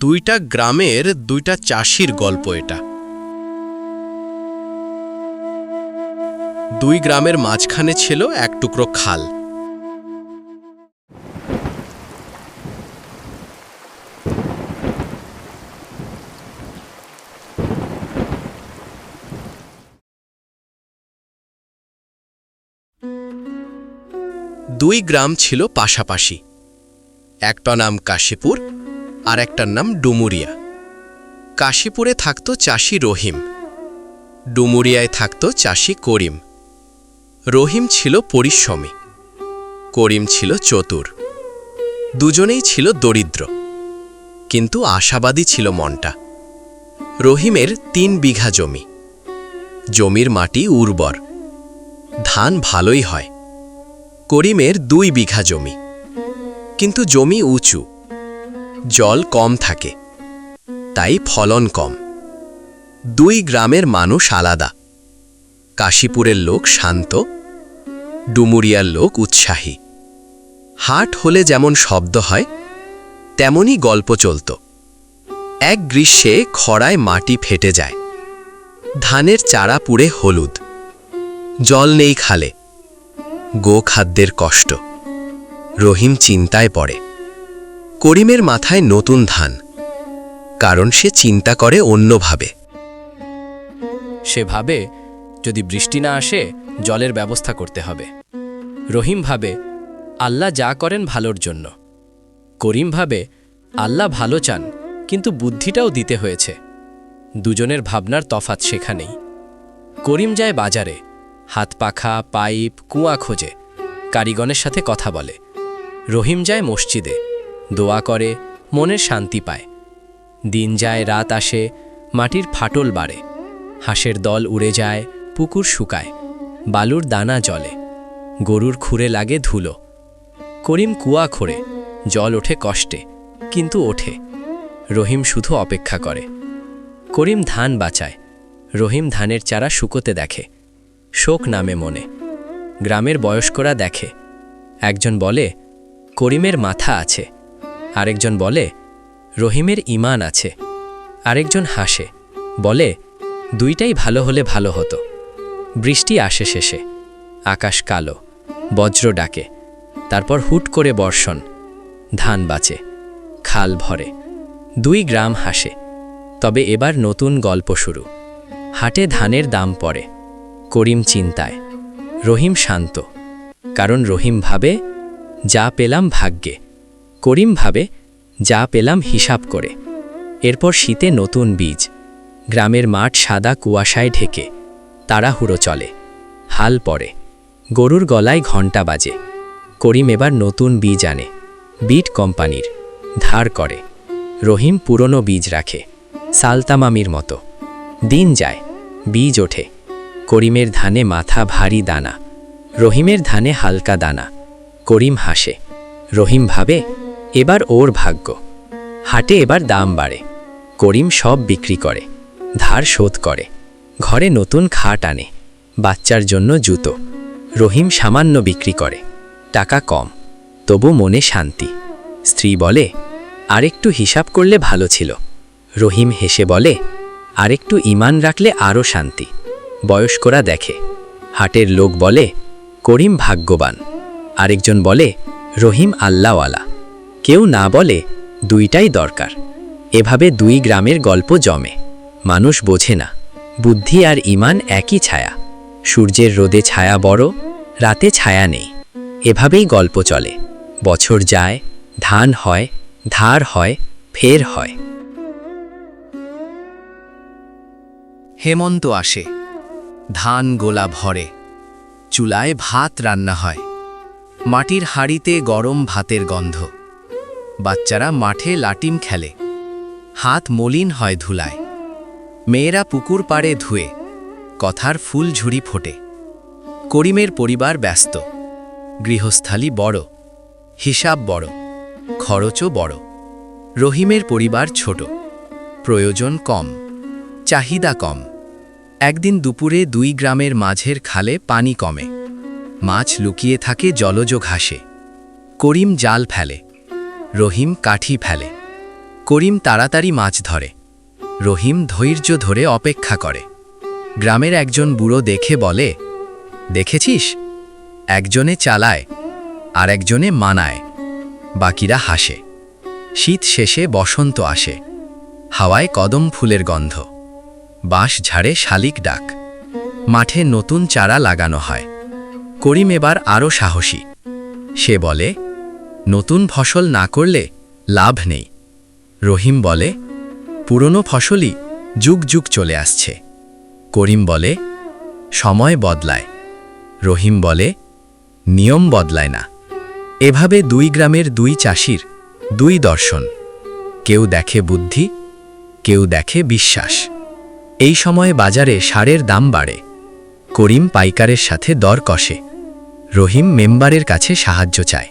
দুইটা গ্রামের দুইটা চাষির গল্প এটা। দুই গ্রামের মাঝখানে ছিল এক টুকরো খাল। দুই গ্রাম ছিল পাশাপাশি, একটা নাম কাশীপুর আর একটার নাম ডুমুরিয়া। কাশীপুরে থাকত চাষি রহিম, ডুমুরিয়ায় থাকত চাষি করিম। রহিম ছিল পরিশ্রমী, করিম ছিল চতুর। দুজনেই ছিল দরিদ্র, কিন্তু আশাবাদী ছিল মনটা। রহিমের ৩ বিঘা জমি, জমির মাটি উর্বর, ধান ভালোই হয়। করিমের ২ বিঘা জমি, কিন্তু জমি উঁচু, জল কম থাকে, তাই ফলন কম। দুই গ্রামের মানুষ আলাদা। কাশীপুরের লোক শান্ত, ডুমুরিয়ার লোক উৎসাহী। হাট হলে যেমন শব্দ হয়, তেমনই গল্প চলত। এক গ্রীষ্মে খরায় মাটি ফেটে যায়, ধানের চারা পুড়ে হলুদ, জল নেই খালে, গোখাদ্যের কষ্ট। রহিম চিন্তায় পড়ে। করিমের মাথায় নতুন ধান, কারণ সে চিন্তা করে অন্যভাবে। সে ভাবে যদি বৃষ্টি না আসে জলের ব্যবস্থা করতে হবে। রহিম ভাবে আল্লাহ যা করেন ভালোর জন্য। করিম ভাবে আল্লাহ ভালো চান, কিন্তু বুদ্ধিটাও দিতে হয়েছে। দুজনের ভাবনার তফাৎ সেখানেই। করিম যায় বাজারে, হাত পাখা, পাইপ, কুয়া খোঁজে, কারিগণের সাথে কথা বলে। রহিম যায় মসজিদে, দোয়া করে, মনের শান্তি পায়। দিন যায়, রাত আসে, মাটির ফাটল বাড়ে, হাঁসের দল উড়ে যায়, পুকুর শুকায়, বালুর দানা জলে, গরুর খুরে লাগে ধুলো। করিম কুয়া খোঁড়ে, জল ওঠে কষ্টে, কিন্তু ওঠে। রহিম শুধু অপেক্ষা করে। করিম ধান বাঁচায়, রহিম ধানের চারা শুকোতে দেখে। শোক নামে মনে। গ্রামের বয়স্করা দেখে। একজন বলে করিমের মাথা আছে, আরেকজন বলে রহিমের ঈমান আছে, আরেকজন হাসে, বলে দুইটাই ভালো হলে ভালো হতো। বৃষ্টি আসে শেষে, আকাশ কালো, বজ্র ডাকে, তারপর হুট করে বর্ষণ। ধান বাঁচে, খাল ভরে, দুই গ্রাম হাসে। তবে এবার নতুন গল্প শুরু। হাটে ধানের দাম পড়ে। করিম চিন্তায়, রহিম শান্ত, কারণ রহিম ভাবে যা পেলাম ভাগ্যে, করিম ভাবে যা পেলাম হিসাব করে। এরপর শীতে নতুন বীজ। গ্রামের মাঠ সাদা কুয়াশায় ঢেকে, তাড়াহুড়ো চলে, হাল পড়ে, গরুর গলায় ঘণ্টা বাজে। করিম এবার নতুন বীজ আনে, বিট কোম্পানির, ধার করে। রহিম পুরনো বীজ রাখে, সালতামামির মতো। দিন যায়, বীজ ওঠে। করিমের ধানে মাথা ভারী দানা, রহিমের ধানে হালকা দানা। করিম হাসে, রহিম ভাবে এবার ওর ভাগ্য। হাটে এবার দাম বাড়ে। করিম সব বিক্রি করে, ধার শোধ করে, ঘরে নতুন খাট আনে, বাচ্চার জন্য জুতো। রহিম সামান্য বিক্রি করে, টাকা কম, তবু মনে শান্তি। স্ত্রী বলে আরেকটু হিসাব করলে ভালো ছিল। রহিম হেসে বলে আরেকটু ঈমান রাখলে আরও শান্তি। বয়স্করা দেখে। হাটের লোক বলে করিম ভাগ্যবান, আরেকজন বলে রহিম আল্লাহওয়ালা। কেউ না বলে দুইটাই দরকার। এভাবে দুই গ্রামের গল্প জমে। মানুষ বোঝে না, বুদ্ধি আর ঈমান একই ছায়া। সূর্যের রোদে ছায়া বড়, রাতে ছায়া নেই। এভাবেই গল্প চলে। বছর যায়, ধান হয়, ধার হয়, ফের হয়। হেমন্ত আসে, ধান গোলা ভরে, চুলায় ভাত রান্না হয়। মাটির হাঁড়িতে গরম ভাতের গন্ধ। বাচ্চারা মাঠে লাটিম খেলে, হাত মলিন হয় ধুলায়। মেয়েরা পুকুর পাড়ে ধুয়ে, কথার ফুল ঝুড়ি ফোটে। করিমের পরিবার ব্যস্ত, গৃহস্থালী বড়, হিসাব বড়, খরচও বড়। রহিমের পরিবার ছোট, প্রয়োজন কম, চাহিদা কম। একদিন দুপুরে দুই গ্রামের মাঝের খালে পানি কমে। মাছ লুকিয়ে থাকে জলজ ঘাসে। করিম জাল ফেলে, রহিম কাঠি ফেলে। করিম তাড়াতাড়ি মাছ ধরে, রহিম ধৈর্য ধরে অপেক্ষা করে। গ্রামের একজন বুড়ো দেখে বলে, দেখেছিস, একজনে চালায় আর একজনে মানায়, বাকিরা হাসে। শীত শেষে বসন্ত আসে, হাওয়ায় কদম ফুলের গন্ধ, বাঁশ ঝাড়ে শালিক ডাক, মাঠে নতুন চারা লাগানো হয়। করিম এবার আরও সাহসী। সে বলে, নতুন ফসল না করলে লাভ নেই। রহিম বলে, পুরনো ফসলই যুগ যুগ চলে আসছে। করিম বলে, সময় বদলায়। রহিম বলে, নিয়ম বদলায় না। এভাবে দুই গ্রামের দুই চাষির দুই দর্শন, কেউ দেখে বুদ্ধি, কেউ দেখে বিশ্বাস। এই সময়ে বাজারে সারের দাম বাড়ে। করিম পাইকারের সাথে দর কষে, রহিম মেম্বারের কাছে সাহায্য চায়।